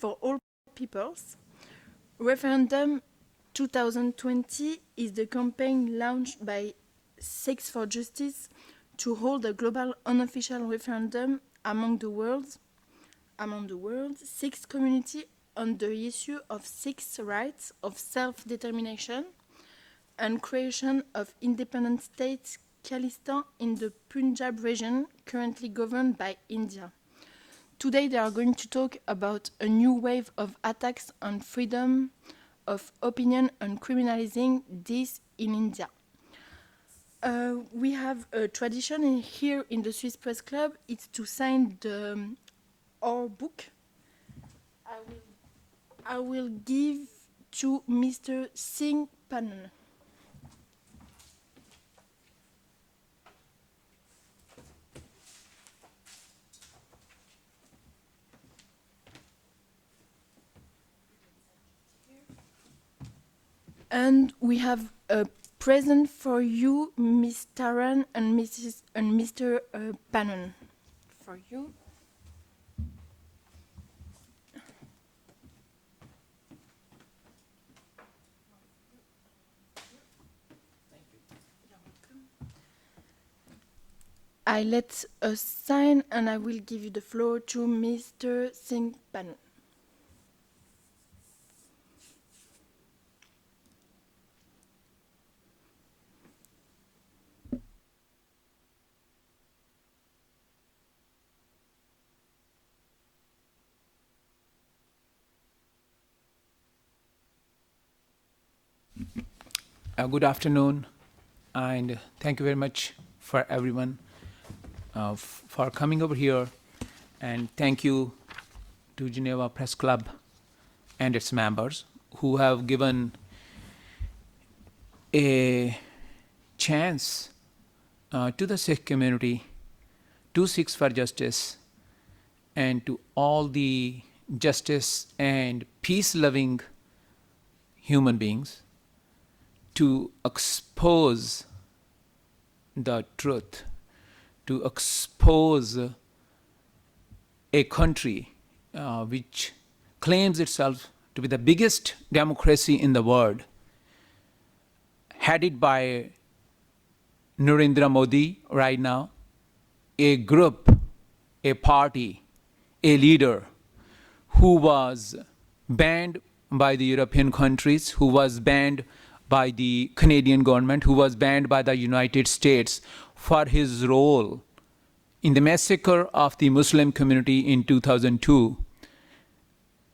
for all peoples. Referendum 2020 is the campaign launched by Sikhs for Justice to hold a global unofficial referendum among the world's Sikh community on the issue of Sikhs' rights of self-determination and creation of independent state Khalistan in the Punjab region currently governed by India. Today they are going to talk about a new wave of attacks on freedom of opinion and criminalizing this in India. We have a tradition here in the Swiss Press Club. It's to sign our book. I will give to Mr. Singh Panan. And we have a present for you, Miss Taran and Mr. Panon. For you. Thank you. You're welcome. I let us sign, and I will give you the floor to Mr. Singh Panon. Good afternoon, and thank you very much for everyone for coming over here, and thank you to Geneva Press Club and its members who have given a chance to the Sikh community, to Sikhs for Justice, and to all the justice and peace-loving human beings to expose the truth, to expose a country which claims itself to be the biggest democracy in the world, headed by Narendra Modi right now, a group, a party, a leader who was banned by the European countries, who was banned by the Canadian government, who was banned by the United States for his role in the massacre of the Muslim community in 2002.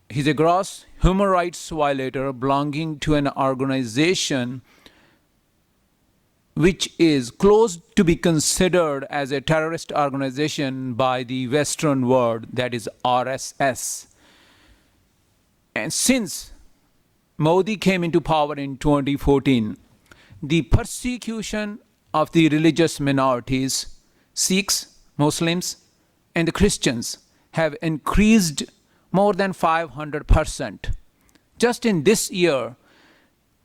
He's a gross human rights violator belonging to an organization which is close to be considered as a terrorist organization by the Western world, that is RSS. And since Modi came into power in 2014, the persecution of the religious minorities, Sikhs, Muslims, and the Christians have increased more than 500%. Just in this year,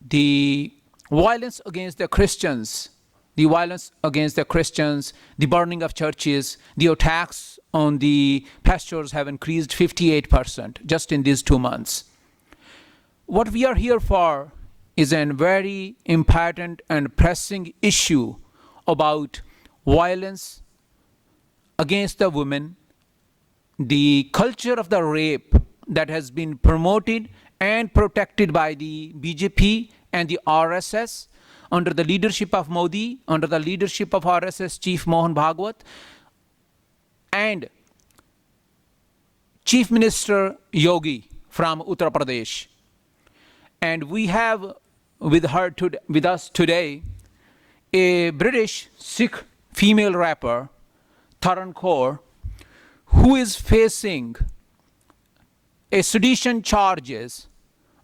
the violence against the Christians, the burning of churches, the attacks on the pastors have increased 58% just in these 2 months. What we are here for is a very important and pressing issue about violence against the women, the culture of the rape that has been promoted and protected by the BJP and the RSS under the leadership of Modi, under the leadership of RSS Chief Mohan Bhagwat, and Chief Minister Yogi from Uttar Pradesh. And we have with us today a British Sikh female rapper, Taran Kaur, who is facing a sedition charges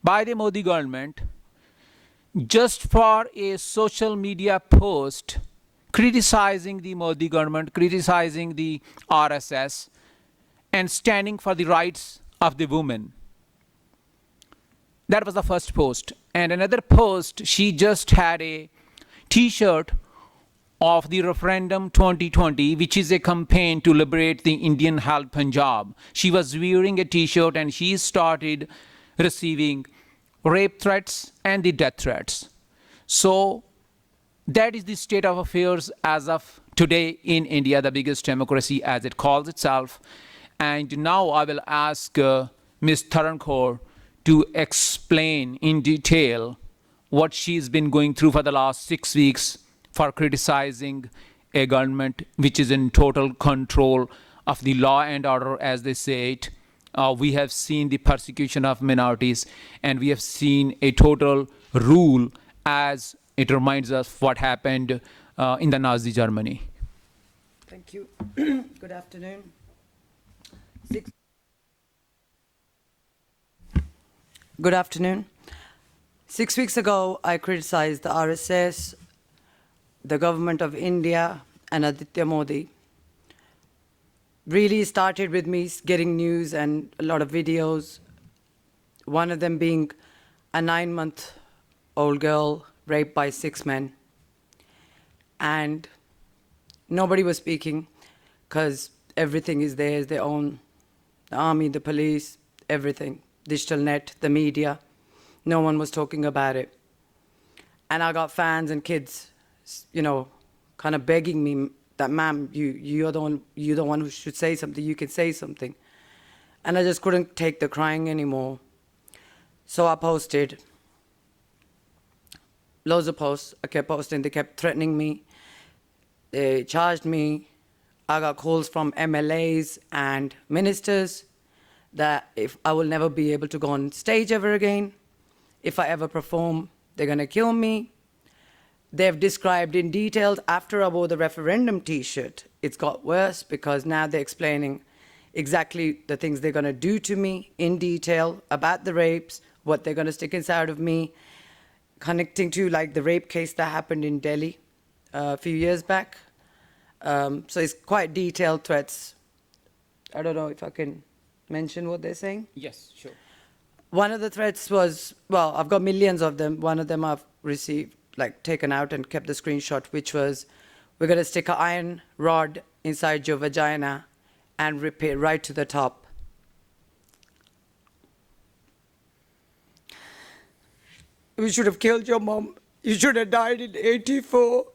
by the Modi government just for a social media post criticizing the Modi government, criticizing the RSS, and standing for the rights of the women. That was the first post. And another post, she just had a t-shirt of the referendum 2020, which is a campaign to liberate the Indian held Punjab. She was wearing a t-shirt and she started receiving rape threats and the death threats. So that is the state of affairs as of today in India, the biggest democracy as it calls itself. And now I will ask Ms. Tharankhor to explain in detail what she's been going through for the last 6 weeks for criticizing a government which is in total control of the law and order, as they say it. We have seen the persecution of minorities, and we have seen a total rule as it reminds us what happened in the Nazi Germany. Thank you. Good afternoon. Good afternoon. 6 weeks ago, I criticized the RSS, the government of India, and Aditya Modi. Really started with me getting news and a lot of videos, one of them being a 9-month-old girl raped by 6 men. And nobody was speaking because everything is theirs, their own. The army, the police, everything. Digital net, the media. No one was talking about it. And I got fans and kids, you know, kind of begging me that, ma'am, you're the one who should say something, you can say something. And I just couldn't take the crying anymore. So I posted loads of posts. I kept posting, they kept threatening me. They charged me. I got calls from MLAs and ministers that if I will never be able to go on stage ever again. If I ever perform, they're gonna kill me. They've described in detail, after I wore the referendum t-shirt, it's got worse because now they're explaining exactly the things they're gonna do to me in detail about the rapes, what they're gonna stick inside of me, connecting to like the rape case that happened in Delhi a few years back. So it's quite detailed threats. I don't know if I can mention what they're saying. Yes, sure. One of the threats was, well, I've got millions of them. One of them I've received, like taken out and kept the screenshot, which was, we're gonna stick an iron rod inside your vagina and rip it right to the top. We should have killed your mom. You should have died in 84.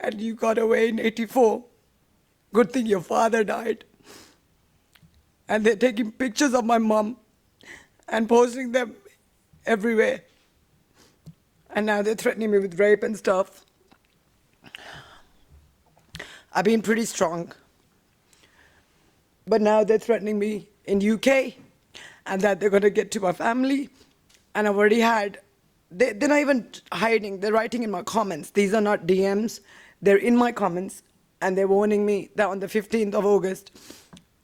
And you got away in 84. Good thing your father died. And they're taking pictures of my mom and posting them everywhere. And now they're threatening me with rape and stuff. I've been pretty strong. But now they're threatening me in UK and that they're gonna get to my family. And I've already had, they're not even hiding, they're writing in my comments. These are not DMs, they're in my comments. And they're warning me that on the 15th of August,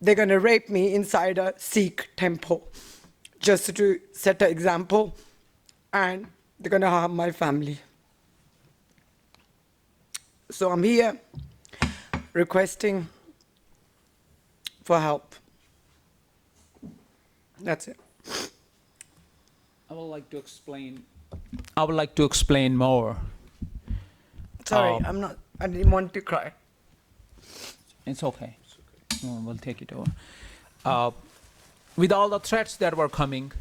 they're gonna rape me inside a Sikh temple, just to set an example, and they're gonna harm my family. So I'm here requesting for help. That's it. I would like to explain more. Sorry, I didn't want to cry. It's okay. No, we'll take it over. With all the threats that were coming,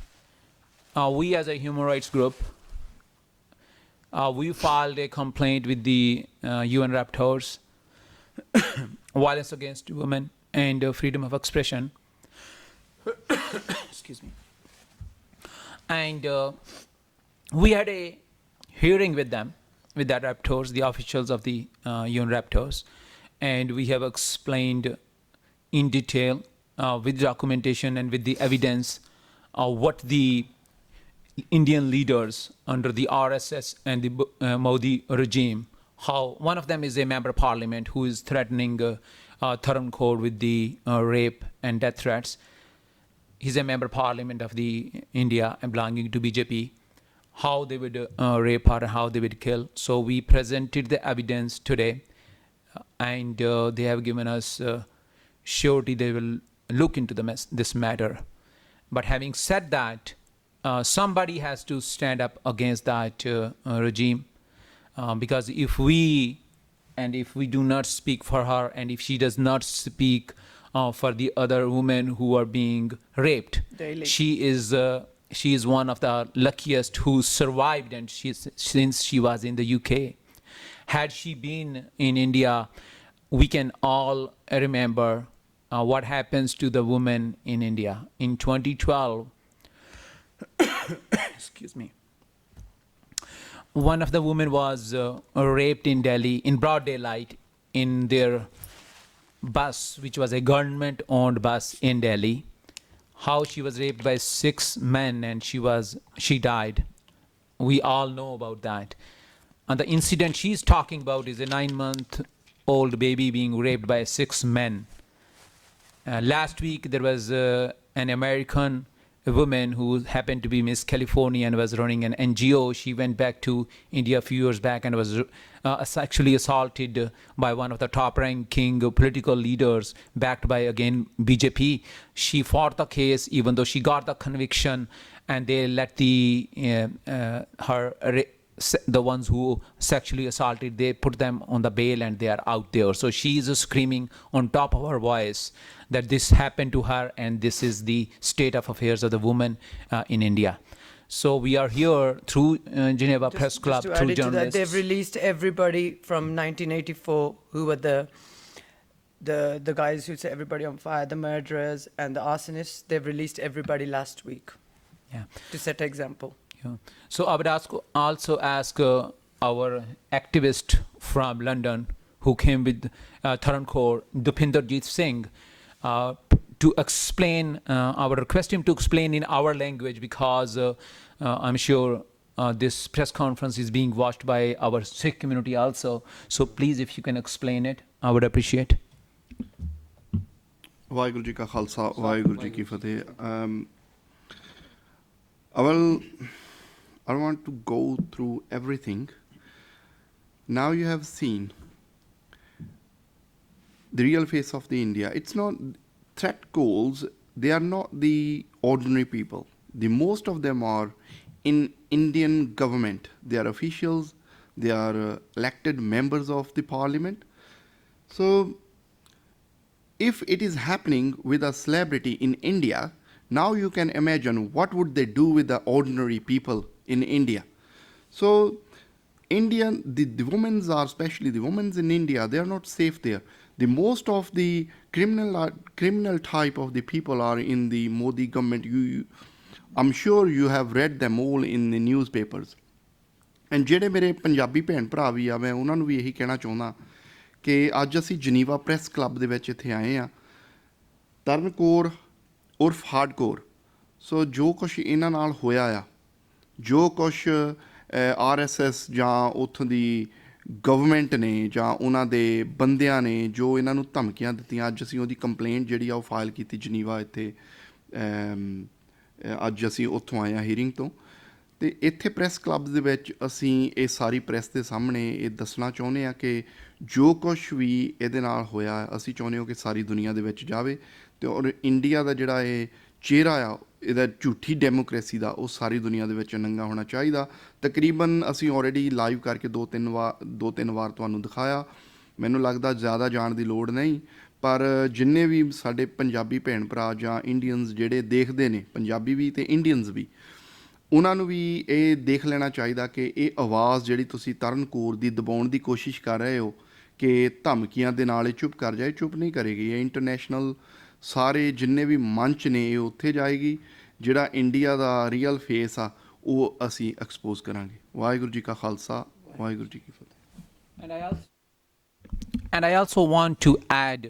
we as a human rights group, we filed a complaint with the UN rapporteurs, violence against women and freedom of expression. Excuse me. And we had a hearing with them, with the rapporteurs, the officials of the UN rapporteurs, and we have explained in detail with documentation and with the evidence what the Indian leaders under the RSS and the Modi regime, how one of them is a member of parliament who is threatening Tharankhor with the rape and death threats. He's a member of parliament of the India and belonging to BJP, how they would rape her and how they would kill. So we presented the evidence today, and they have given us surety they will look into this matter. But having said that, somebody has to stand up against that regime. because if we do not speak for her, and if she does not speak for the other women who are being raped, Daily. she is one of the luckiest who survived, and since she was in the UK. Had she been in India, we can all remember what happens to the women in India. In 2012, excuse me, one of the women was raped in Delhi in broad daylight in their bus, which was a government-owned bus in Delhi. How she was raped by 6 men and she died. We all know about that. And the incident she's talking about is a 9-month-old baby being raped by 6 men. Last week there was an American woman who happened to be Miss California and was running an NGO. She went back to India a few years back and was sexually assaulted by one of the top-ranking political leaders backed by, again, BJP. She fought the case even though she got the conviction, and they let the ones who sexually assaulted, they put them on the bail and they are out there. So she is screaming on top of her voice that this happened to her, and this is the state of affairs of the woman in India. So we are here through Geneva Press Club, to through add to that, journalists. they've released everybody from 1984 who were the guys who set everybody on fire, the murderers and the arsonists. They've released everybody last week Yeah. to set an example. Yeah. So I would also ask our activist from London who came with Dharancore, Dupinderjit Singh, to explain, I would request him to explain in our language, because I'm sure this press conference is being watched by our Sikh community also. So please, if you can explain it, I would appreciate. Waheguru ji ਕਾ ਖਾਲਸਾ ਵਾਹਿਗੁਰੂ ਜੀ ਕੀ ਫਤਿਹ. I want to go through everything. Now you have seen the real face of the India. It's not threat calls. They are not the ordinary people. The most of them are in Indian government. They are officials. They are elected members of the parliament. So if it is happening with a celebrity in India, now you can imagine what would they do with the ordinary people in India. So the women are, especially the women in India, they are not safe there. The most of the criminal type of the people are in the Modi government. I'm sure you have read them all in the newspapers. And ਜਿਹੜੇ ਮੇਰੇ ਪੰਜਾਬੀ ਭੈਣ ਭਰਾ ਵੀ ਆ, ਮੈਂ ਉਹਨਾਂ ਨੂੰ ਵੀ ਇਹੀ ਕਹਿਣਾ ਚਾਹੁੰਦਾ ਕਿ ਅੱਜ ਅਸੀਂ ਜਨੀਵਾ ਪ੍ਰੈਸ ਕਲੱਬ ਦੇ ਵਿੱਚ ਇੱਥੇ ਆਏ ਹਾਂ, ਤਰਨ ਕੌਰ ਉਰਫ ਹਾਰਡਕੋਰ। ਸੋ ਜੋ ਕੁਛ ਇਹਨਾਂ ਨਾਲ ਹੋਇਆ ਆ, ਜੋ ਕੁਛ RSS ਜਾਂ ਉੱਥੋਂ ਦੀ ਗਵਰਨਮੈਂਟ ਨੇ ਜਾਂ ਉਹਨਾਂ ਦੇ ਬੰਦਿਆਂ ਨੇ ਜੋ ਇਹਨਾਂ ਨੂੰ ਧਮਕੀਆਂ ਦਿੱਤੀਆਂ, ਅੱਜ ਅਸੀਂ ਉਹਦੀ ਕੰਪਲੇਂਟ ਜਿਹੜੀ ਆ ਉਹ ਫਾਈਲ ਕੀਤੀ ਜਨੀਵਾ ਇੱਥੇ। ਅੱਜ ਅਸੀਂ ਉੱਥੋਂ ਆਏ ਹਾਂ ਹੀਅਰਿੰਗ ਤੋਂ, ਅਤੇ ਇੱਥੇ ਪ੍ਰੈਸ ਕਲੱਬ ਦੇ ਵਿੱਚ ਅਸੀਂ ਇਹ ਸਾਰੀ ਪ੍ਰੈਸ ਦੇ ਸਾਹਮਣੇ ਇਹ ਦੱਸਣਾ ਚਾਹੁੰਦੇ ਹਾਂ ਕਿ ਜੋ ਕੁਛ ਵੀ ਇਹਦੇ ਨਾਲ ਹੋਇਆ ਅਸੀਂ ਚਾਹੁੰਦੇ ਹਾਂ ਕਿ ਸਾਰੀ ਦੁਨੀਆ ਦੇ ਵਿੱਚ ਜਾਵੇ, ਅਤੇ ਔਰ ਇੰਡੀਆ ਦਾ ਜਿਹੜਾ ਇਹ ਚਿਹਰਾ ਆ ਇਹਦਾ ਝੂਠੀ ਡੈਮੋਕ੍ਰੇਸੀ ਦਾ, ਉਹ ਸਾਰੀ ਦੁਨੀਆ ਦੇ ਵਿੱਚ ਨੰਗਾ ਹੋਣਾ ਚਾਹੀਦਾ। ਤਕਰੀਬਨ ਅਸੀਂ ਆਲਰੇਡੀ ਲਾਈਵ ਕਰਕੇ ਦੋ ਤਿੰਨ ਵਾਰ ਤੁਹਾਨੂੰ ਦਿਖਾਇਆ। ਮੈਨੂੰ ਲੱਗਦਾ ਜ਼ਿਆਦਾ ਜਾਣ ਦੀ ਲੋੜ ਨਹੀਂ, ਪਰ ਜਿੰਨੇ ਵੀ ਸਾਡੇ ਪੰਜਾਬੀ ਭੈਣ ਭਰਾ ਜਾਂ ਇੰਡੀਅਨਸ ਜਿਹੜੇ ਦੇਖਦੇ ਨੇ, ਪੰਜਾਬੀ ਵੀ ਅਤੇ ਇੰਡੀਅਨਸ ਵੀ, ਉਹਨਾਂ ਨੂੰ ਵੀ ਇਹ ਦੇਖ ਲੈਣਾ ਚਾਹੀਦਾ ਕਿ ਇਹ ਆਵਾਜ਼ ਜਿਹੜੀ ਤੁਸੀਂ ਤਰਨ ਕੌਰ ਦੀ ਦਬਾਉਣ ਦੀ ਕੋਸ਼ਿਸ਼ ਕਰ ਰਹੇ ਹੋ ਕਿ ਧਮਕੀਆਂ ਦੇ ਨਾਲ ਇਹ ਚੁੱਪ ਕਰ ਜਾਏ, ਚੁੱਪ ਨਹੀਂ ਕਰੇਗੀ। ਇਹ ਇੰਟਰਨੈਸ਼ਨਲ ਸਾਰੇ ਜਿੰਨੇ ਵੀ ਮੰਚ ਨੇ ਇਹ ਉੱਥੇ ਜਾਏਗੀ। ਜਿਹੜਾ ਇੰਡੀਆ ਦਾ ਰੀਅਲ ਫੇਸ ਆ ਉਹ ਅਸੀਂ ਐਕਸਪੋਜ਼ ਕਰਾਂਗੇ। ਵਾਹਿਗੁਰੂ ਜੀ ਕਾ ਖਾਲਸਾ, ਵਾਹਿਗੁਰੂ ਜੀ ਕੀ ਫਤਿਹ। And I also want to add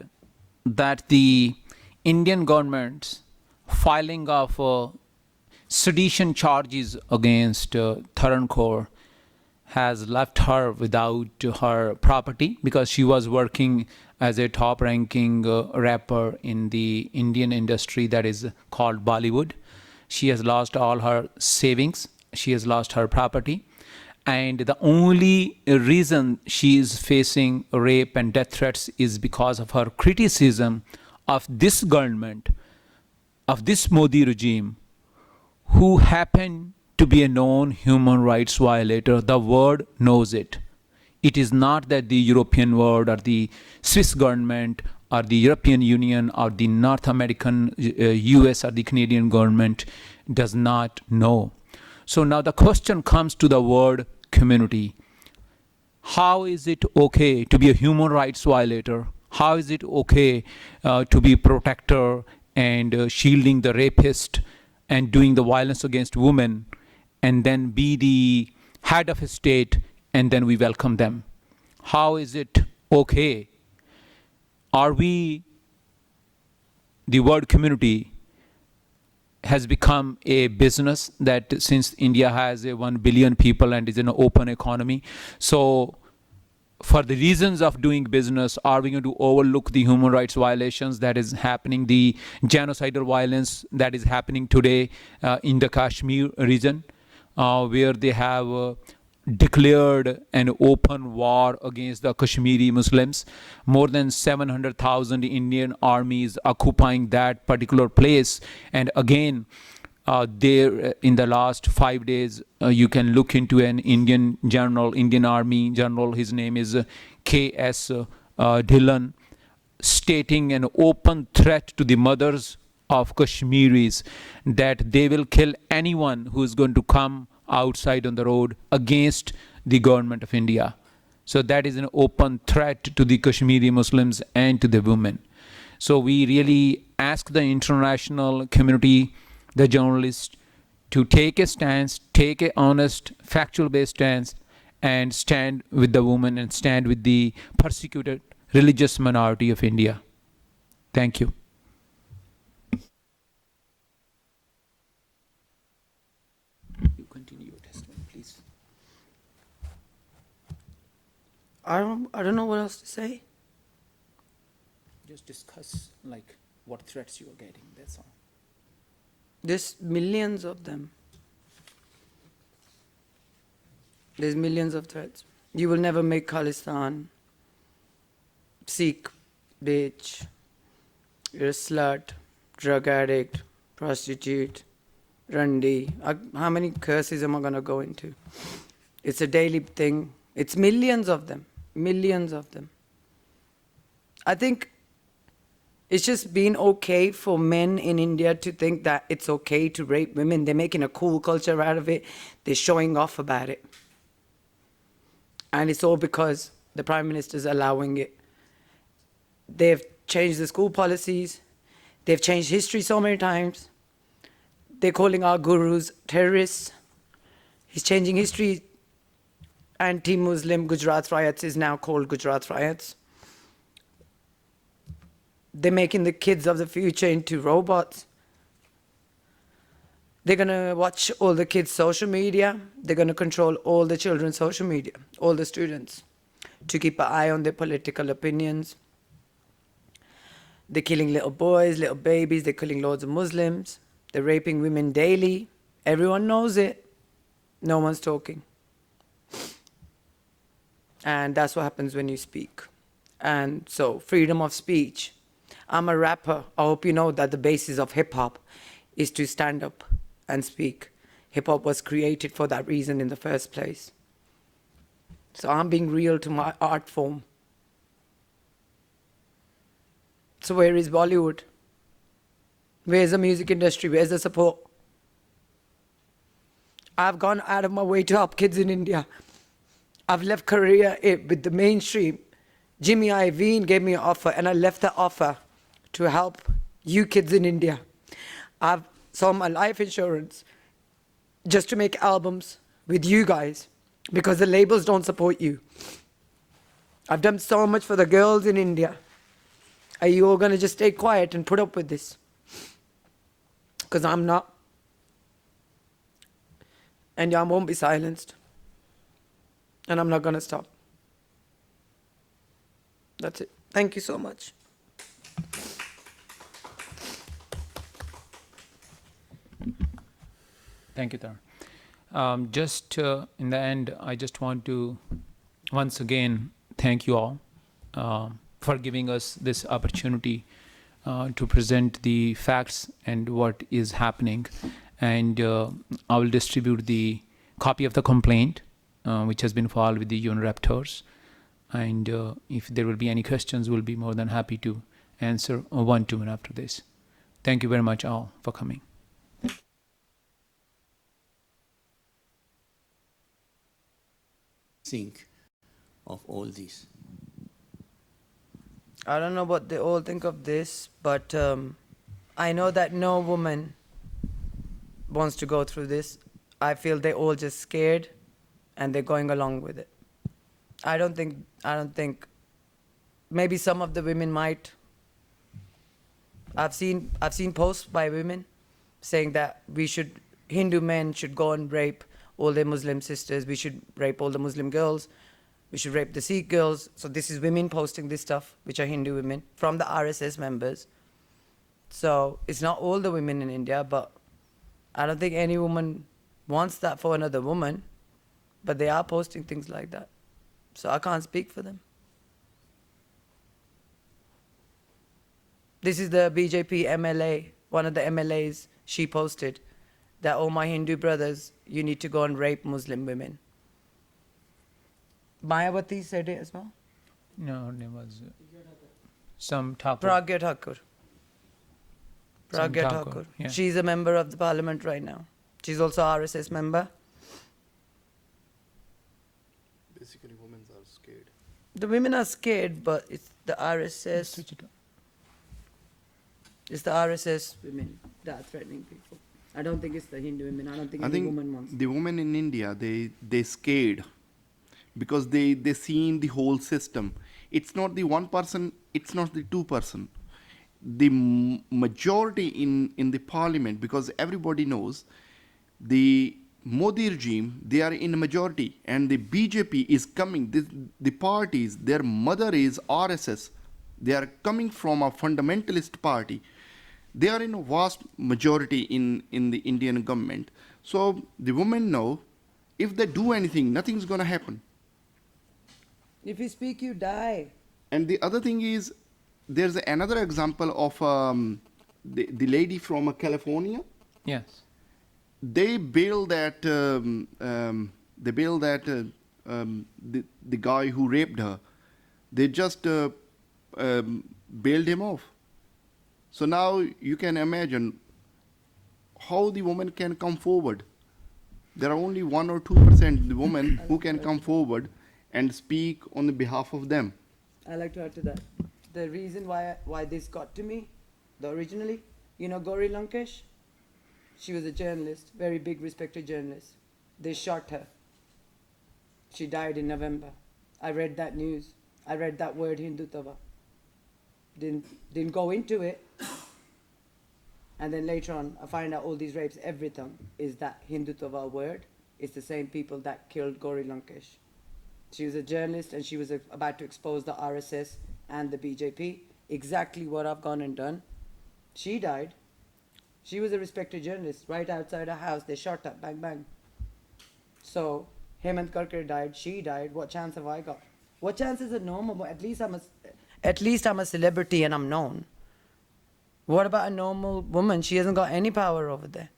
that the Indian government's filing of sedition charges against Dharan Kaur has left her without her property, because she was working as a top-ranking rapper in the Indian industry that is called Bollywood. She has lost all her savings. She has lost her property. And the only reason she is facing rape and death threats is because of her criticism of this government, of this Modi regime, who happen to be a known human rights violator. The world knows it. It is not that the European world or the Swiss government or the European Union or the North American US or the Canadian government does not know. So now the question comes to the word community. How is it okay to be a human rights violator? How is it okay to be protector and shielding the rapist and doing the violence against women, and then be the head of a state, and then we welcome them? How is it okay? Are we, the word community has become a business that since India has a 1 billion people and is an open economy, so for the reasons of doing business, are we going to overlook the human rights violations that is happening, the genocidal violence that is happening today in the Kashmir region, where they have declared an open war against the Kashmiri Muslims? More than 700,000 Indian armies occupying that particular place. And again, there in the last 5 days, you can look into an Indian general, Indian Army general, his name is K.S. Dhillon, stating an open threat to the mothers of Kashmiris that they will kill anyone who is going to come outside on the road against the government of India. So that is an open threat to the Kashmiri Muslims and to the women. So we really ask the international community, the journalists, to take a stance, take an honest, factual-based stance, and stand with the women and stand with the persecuted religious minority of India. Thank you. You continue your testimony, please. I don't know what else to say. Just discuss like what threats you are getting, that's all. There's millions of them. There's millions of threats. You will never make Khalistan. Sikh, bitch. You're a slut, drug addict, prostitute, Randi. How many curses am I going to go into? It's a daily thing. It's millions of them. Millions of them. I think it's just been okay for men in India to think that it's okay to rape women. They're making a cool culture out of it. They're showing off about it. And it's all because the Prime Minister's allowing it. They've changed the school policies. They've changed history so many times. They're calling our gurus terrorists. He's changing history. Anti-Muslim Gujarat riots is now called Gujarat riots. They're making the kids of the future into robots. They're going to watch all the kids' social media. They're going to control all the children's social media, all the students, to keep an eye on their political opinions. They're killing little boys, little babies. They're killing loads of Muslims. They're raping women daily. Everyone knows it. No one's talking. And that's what happens when you speak. And so, freedom of speech. I'm a rapper. I hope you know that the basis of hip-hop is to stand up and speak. Hip-hop was created for that reason in the first place. So I'm being real to my art form. So where is Bollywood? Where's the music industry? Where's the support? I've gone out of my way to help kids in India. I've left career with the mainstream. Jimmy Iovine gave me an offer, and I left the offer to help you kids in India. I've sold my life insurance just to make albums with you guys because the labels don't support you. I've done so much for the girls in India. Are you all going to just stay quiet and put up with this? Because I'm not. And I won't be silenced. And I'm not going to stop. That's it. Thank you so much. Thank you, Taran. Just in the end, I just want to once again thank you all for giving us this opportunity to present the facts and what is happening. And I will distribute the copy of the complaint which has been filed with the UN raptors. And if there will be any questions, we'll be more than happy to answer one-to-one after this. Thank you very much all for coming. Think of all this? I don't know what they all think of this, but I know that no woman wants to go through this. I feel they're all just scared and they're going along with it. I don't think maybe some of the women might. I've seen posts by women saying that Hindu men should go and rape all their Muslim sisters, we should rape all the Muslim girls, we should rape the Sikh girls. So this is women posting this stuff, which are Hindu women, from the RSS members. So it's not all the women in India, but I don't think any woman wants that for another woman, but they are posting things like that. So I can't speak for them. This is the BJP MLA, one of the MLAs, she posted that, oh, my Hindu brothers, you need to go and rape Muslim women. Mayawati said it as well? No, her name was some Thakur. Pragya Thakur. Some Pragya Thakur, Thakur. yeah. She's a member of the parliament right now. She's also RSS member. Basically, women are scared. The women are scared, but it's the RSS. Switch it up. It's the RSS women that are threatening people. I don't think it's the Hindu women. I don't think I any think woman wants. the women in India, they scared because they seen the whole system. It's not the one person, it's not the two person. The majority in the parliament, because everybody knows the Modi regime, they are in a majority, and the BJP is coming. The parties, their mother is RSS. They are coming from a fundamentalist party. They are in a vast majority in the Indian government. So the women know if they do anything, nothing's going to happen. If you speak, you die. And the other thing is, there's another example of the lady from California. Yes. They bailed that the guy who raped her. They just bailed him off. So now you can imagine how the woman can come forward. There are only 1 or 2% the women who can come forward and speak on the behalf of them. I like to add to that. The reason why this got to me, originally, Gauri Lankesh, she was a journalist, very big respected journalist. They shot her. She died in November. I read that news. I read that word Hindutva. Didn't go into it. And then later on, I find out all these rapes, everything is that Hindutva word. It's the same people that killed Gauri Lankesh. She was a journalist and she was about to expose the RSS and the BJP. Exactly what I've gone and done. She died. She was a respected journalist. Right outside her house, they shot her, bang, bang. So, Hemant Karkare died, she died. What chance have I got? What chance is it normal? At least I'm a celebrity and I'm known. What about a normal woman? She hasn't got any power over there.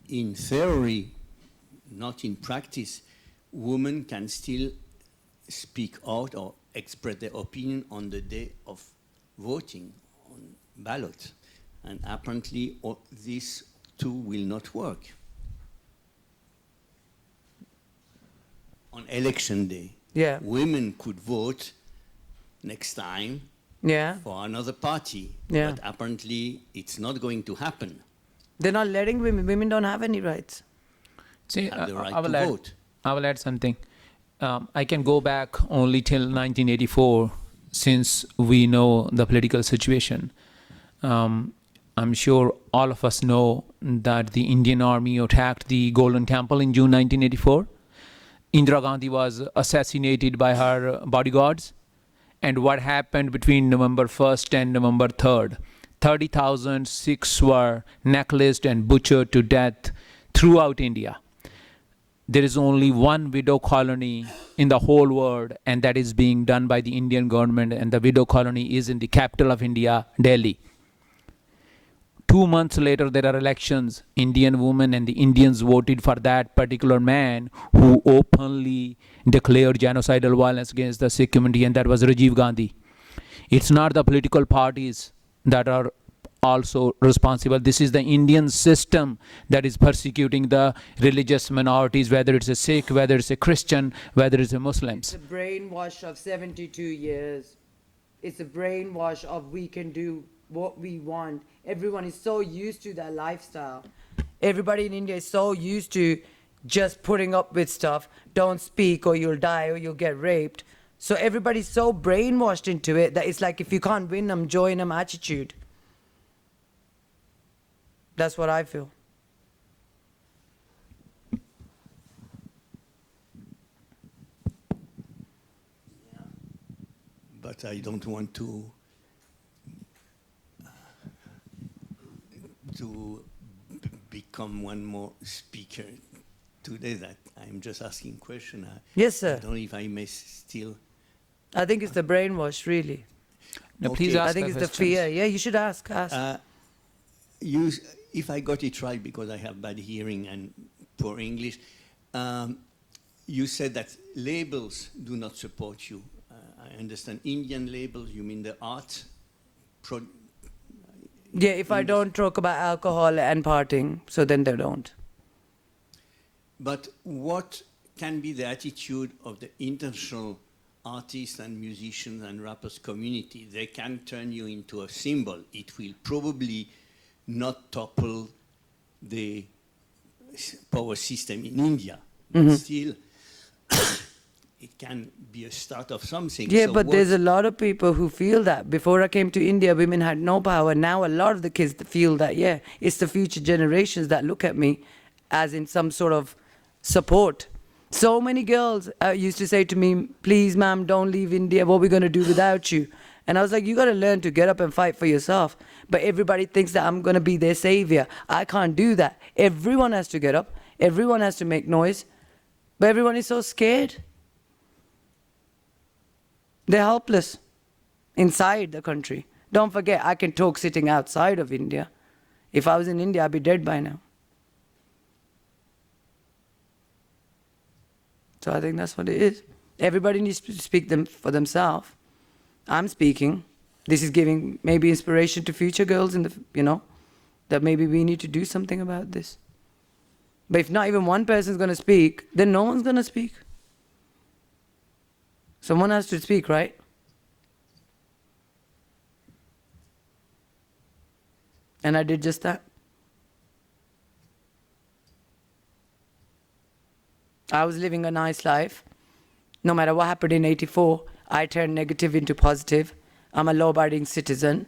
In theory, not in practice, women can still speak out or express their opinion on the day of voting on ballot. And apparently, this too will not work. On election day, Yeah. women could vote next time Yeah. for another party. Yeah. But apparently, it's not going to happen. They're not letting women. Women don't have any rights. See, Have the right I will to add, vote. I will add something. I can go back only till 1984, since we know the political situation. I'm sure all of us know that the Indian Army attacked the Golden Temple in June 1984. Indira Gandhi was assassinated by her bodyguards. And what happened between November 1st and November 3rd? 30,000 Sikhs were necklaced and butchered to death throughout India. There is only one widow colony in the whole world, and that is being done by the Indian government, and the widow colony is in the capital of India, Delhi. 2 months later there are elections. Indian women and the Indians voted for that particular man who openly declared genocidal violence against the Sikh community, and that was Rajiv Gandhi. It's not the political parties that are also responsible. This is the Indian system that is persecuting the religious minorities, whether it's a Sikh, whether it's a Christian, whether it's a Muslims. It's a brainwash of 72 years. It's a brainwash of we can do what we want. Everyone is so used to that lifestyle. Everybody in India is so used to just putting up with stuff. Don't speak or you'll die or you'll get raped. So everybody's so brainwashed into it that it's like if you can't win them, join them attitude. That's what I feel. But I don't want to become one more speaker today. That I'm just asking question. Yes, sir. I don't know if I may still. I think it's the brainwash, really. Now, please Okay. ask I think the it's the questions. fear. Yeah, you should ask. If I got it right, because I have bad hearing and poor English, you said that labels do not support you. I understand Indian labels, you mean the art? Yeah, if I don't talk about alcohol and partying, so then they don't. But what can be the attitude of the international artists and musicians and rappers community? They can turn you into a symbol. It will probably not topple the power system in India. But still, it can be a start of something. Yeah, So but what- there's a lot of people who feel that. Before I came to India, women had no power. Now a lot of the kids feel that, yeah, it's the future generations that look at me as in some sort of support. So many girls used to say to me, please, ma'am, don't leave India. What are we going to do without you? And I was like, you got to learn to get up and fight for yourself. But everybody thinks that I'm going to be their savior. I can't do that. Everyone has to get up. Everyone has to make noise. But everyone is so scared. They're helpless inside the country. Don't forget, I can talk sitting outside of India. If I was in India, I'd be dead by now. So I think that's what it is. Everybody needs to speak for themselves. I'm speaking. This is giving maybe inspiration to future girls in the, that maybe we need to do something about this. But if not even one person's going to speak, then no one's going to speak. Someone has to speak, right? And I did just that. I was living a nice life. No matter what happened in '84, I turned negative into positive. I'm a law-abiding citizen.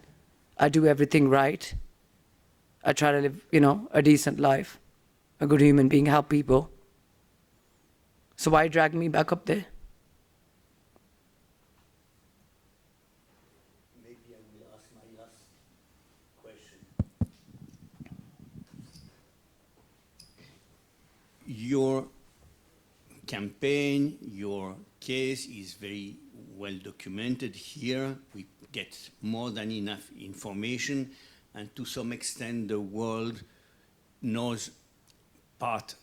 I do everything right. I try to live, a decent life, a good human being, help people. So why drag me back up there? Maybe I will ask my last question. Your campaign, your case is very well documented here. We get more than enough information, and to some extent the world knows part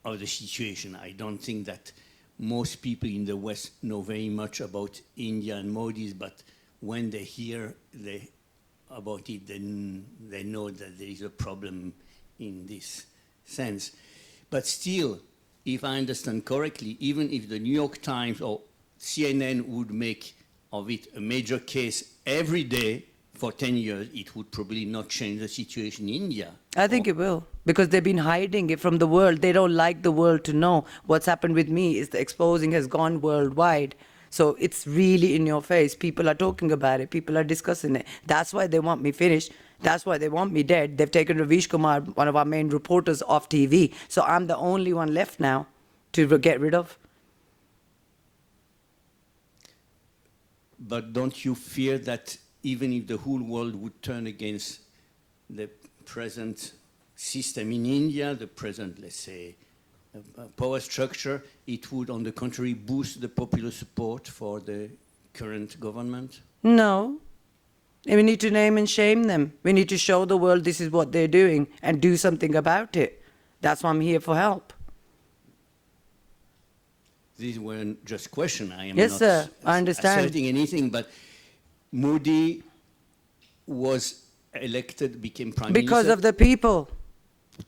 of the situation. I don't think that most people in the West know very much about India and Modi's, but when they hear about it, then they know that there is a problem in this sense. But still, if I understand correctly, even if the New York Times or CNN would make of it a major case every day for 10 years, it would probably not change the situation in India. I think it will, because they've been hiding it from the world. They don't like the world to know. What's happened with me is the exposing has gone worldwide. So it's really in your face. People are talking about it. People are discussing it. That's why they want me finished. That's why they want me dead. They've taken Ravish Kumar, one of our main reporters, off TV. So I'm the only one left now to get rid of. But don't you fear that even if the whole world would turn against the present system in India, the present, let's say, power structure, it would, on the contrary, boost the popular support for the current government? No. And we need to name and shame them. We need to show the world this is what they're doing and do something about it. That's why I'm here for help. These weren't just questions. I am Yes, not sir, I understand. asserting anything, but Modi was elected, became prime Because minister of the people.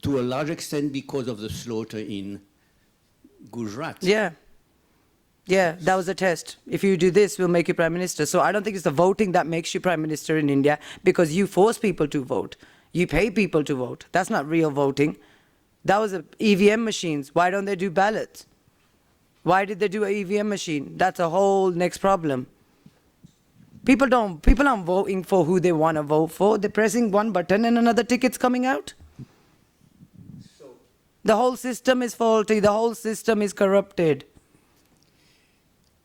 to a large extent because of the slaughter in Gujarat. Yeah. Yeah, that was a test. If you do this, we'll make you prime minister. So I don't think it's the voting that makes you prime minister in India, because you force people to vote. You pay people to vote. That's not real voting. That was EVM machines. Why don't they do ballots? Why did they do an EVM machine? That's a whole next problem. People aren't voting for who they want to vote for. They're pressing one button and another ticket's coming out. The whole system is faulty. The whole system is corrupted.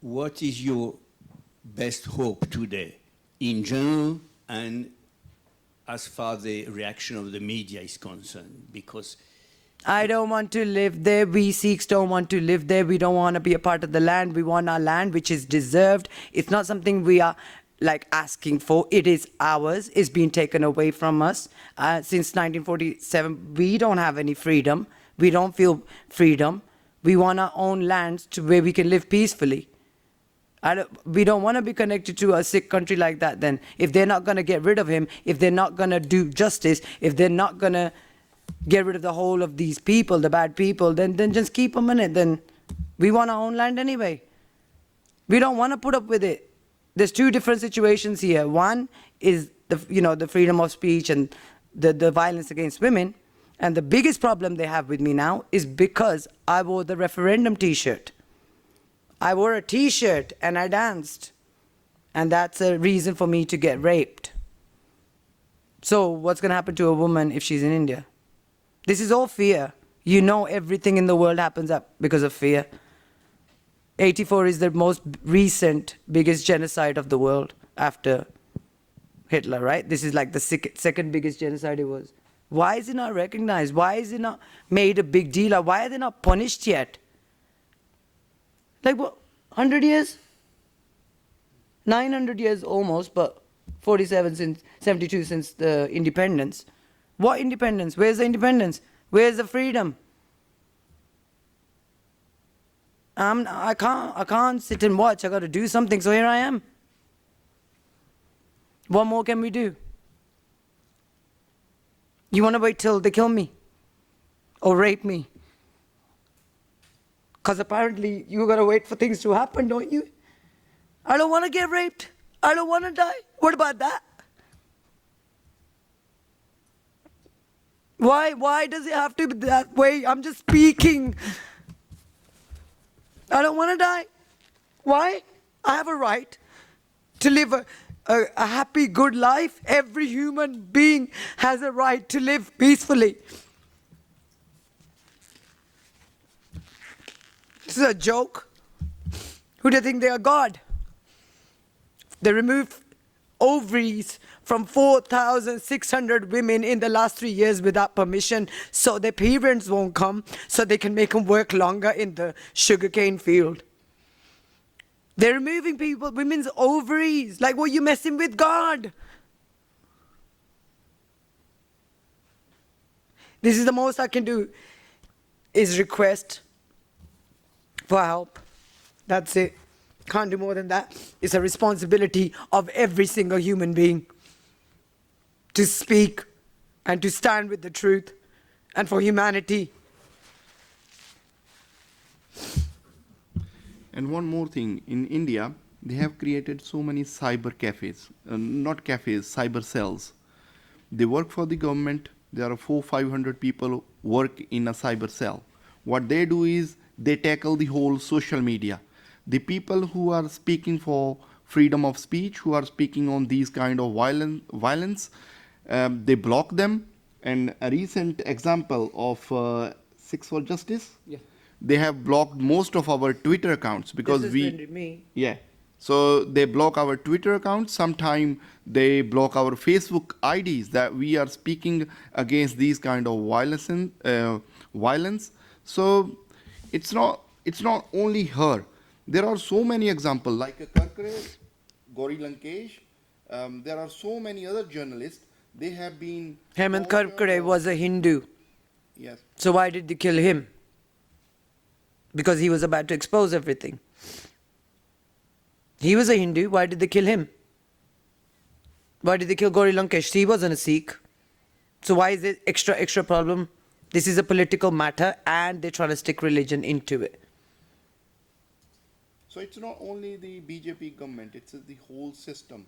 What is your best hope today, in general, and as far as the reaction of the media is concerned? Because I don't want to live there. We Sikhs don't want to live there. We don't want to be a part of the land. We want our land, which is deserved. It's not something we are like asking for. It is ours. It's been taken away from us. Since 1947, we don't have any freedom. We don't feel freedom. We want our own lands to where we can live peacefully. We don't want to be connected to a Sikh country like that then. If they're not going to get rid of him, if they're not going to do justice, if they're not going to get rid of the whole of these people, the bad people, then just keep them in it. Then we want our own land anyway. We don't want to put up with it. There's two different situations here. One is the freedom of speech and the violence against women. And the biggest problem they have with me now is because I wore the referendum T-shirt. I wore a T-shirt and I danced. And that's a reason for me to get raped. So what's going to happen to a woman if she's in India? This is all fear. You know everything in the world happens up because of fear. 84 is the most recent, biggest genocide of the world after Hitler, right? This is like the second biggest genocide it was. Why is it not recognized? Why is it not made a big deal of? Why are they not punished yet? Like what, 100 years? 900 years almost, but 72 since the independence. What independence? Where's the independence? Where's the freedom? I can't sit and watch. I got to do something. So here I am. What more can we do? You want to wait till they kill me or rape me? Because apparently you got to wait for things to happen, don't you? I don't want to get raped. I don't want to die. What about that? Why does it have to be that way? I'm just speaking. I don't want to die. Why? I have a right to live a happy, good life. Every human being has a right to live peacefully. This is a joke. Who do you think they are, God? They removed ovaries from 4,600 women in the last 3 years without permission, so their parents won't come, so they can make them work longer in the sugarcane field. They're removing women's ovaries. Like, well, you're messing with God. This is the most I can do, is request for help. That's it. Can't do more than that. It's a responsibility of every single human being to speak and to stand with the truth and for humanity. And one more thing, in India, they have created so many cyber cafes, not cafes, cyber cells. They work for the government. There are 400-500 people work in a cyber cell. What they do is they tackle the whole social media. The people who are speaking for freedom of speech, who are speaking on these kind of violence, they block them. And a recent example of Sikhs for Justice, they have blocked most of our Twitter accounts because so they block our Twitter accounts. Sometimes they block our Facebook IDs that we are speaking against these kind of violence. So it's not only her. There are so many examples like a Karkare, Gauri Lankesh, There are so many other journalists. They have been. Hemant tortured Karkare or- was a Hindu. Yes. So why did they kill him? Because he was about to expose everything. He was a Hindu. Why did they kill him? Why did they kill Gauri Lankesh? He wasn't a Sikh. So why is it extra problem? This is a political matter and they're trying to stick religion into it. So it's not only the BJP government, it's the whole system.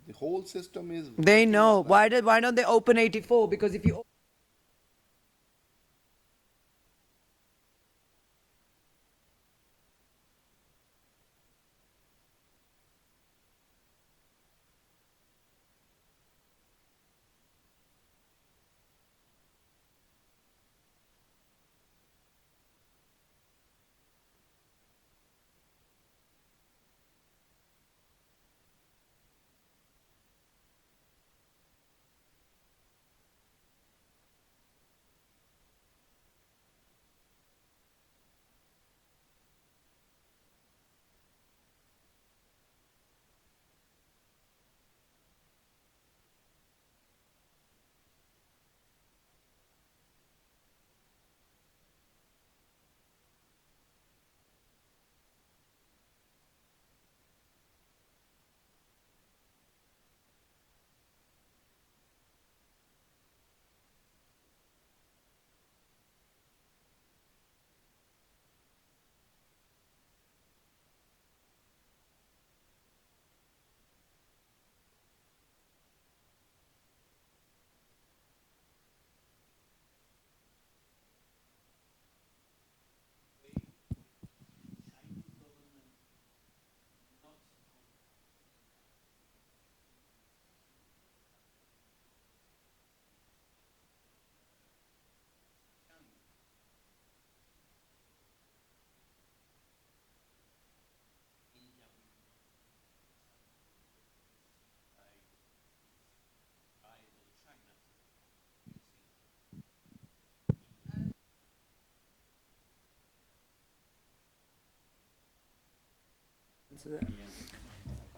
The whole system is. They working know. on that. Why don't they open 84? Because if you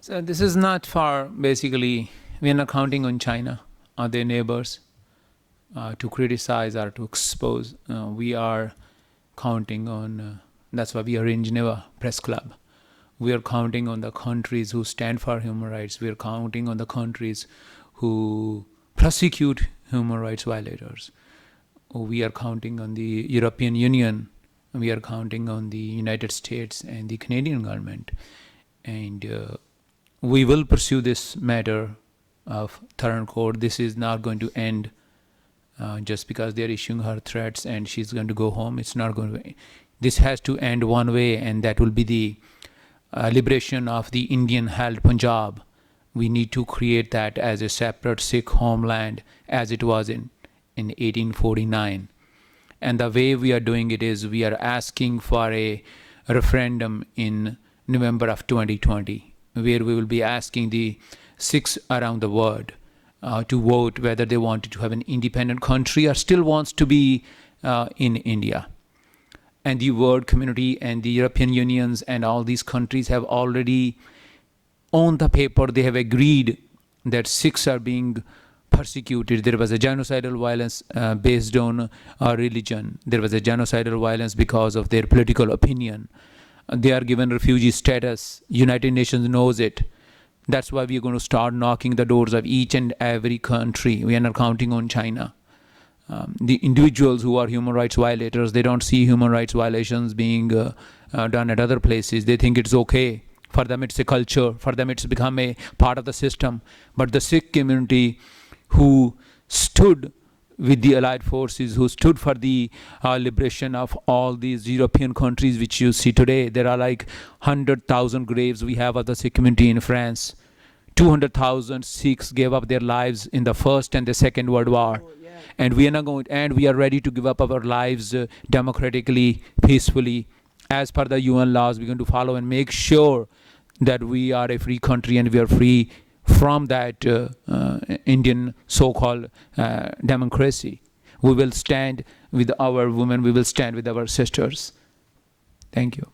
So this is not for, basically, we are not counting on China or their neighbors to criticize or to expose. We are counting on, that's why we are in Geneva Press Club. We are counting on the countries who stand for human rights. We are counting on the countries who prosecute human rights violators. We are counting on the European Union. We are counting on the United States and the Canadian government. And we will pursue this matter of Tharan Court. This is not going to end just because they're issuing her threats and she's going to go home. It's not going to. This has to end one way, and that will be the liberation of the Indian-held Punjab. We need to create that as a separate Sikh homeland, as it was in 1849. And the way we are doing it is we are asking for a referendum in November of 2020, where we will be asking the Sikhs around the world to vote whether they wanted to have an independent country or still wants to be in India. And the world community and the European Unions and all these countries have already, on the paper, they have agreed that Sikhs are being persecuted. There was a genocidal violence based on religion. There was a genocidal violence because of their political opinion. They are given refugee status. United Nations knows it. That's why we are going to start knocking the doors of each and every country. We are not counting on China. The individuals who are human rights violators, they don't see human rights violations being done at other places. They think it's okay. For them, it's a culture. For them, it's become a part of the system. But the Sikh community who stood with the allied forces, who stood for the liberation of all these European countries which you see today. There are like 100,000 graves we have of the Sikh community in France. 200,000 Sikhs gave up their lives in the First and the Second World War. And we are not going, and we are ready to give up our lives democratically, peacefully, as per the UN laws. We're going to follow and make sure that we are a free country and we are free from that Indian so-called democracy. We will stand with our women. We will stand with our sisters. Thank you.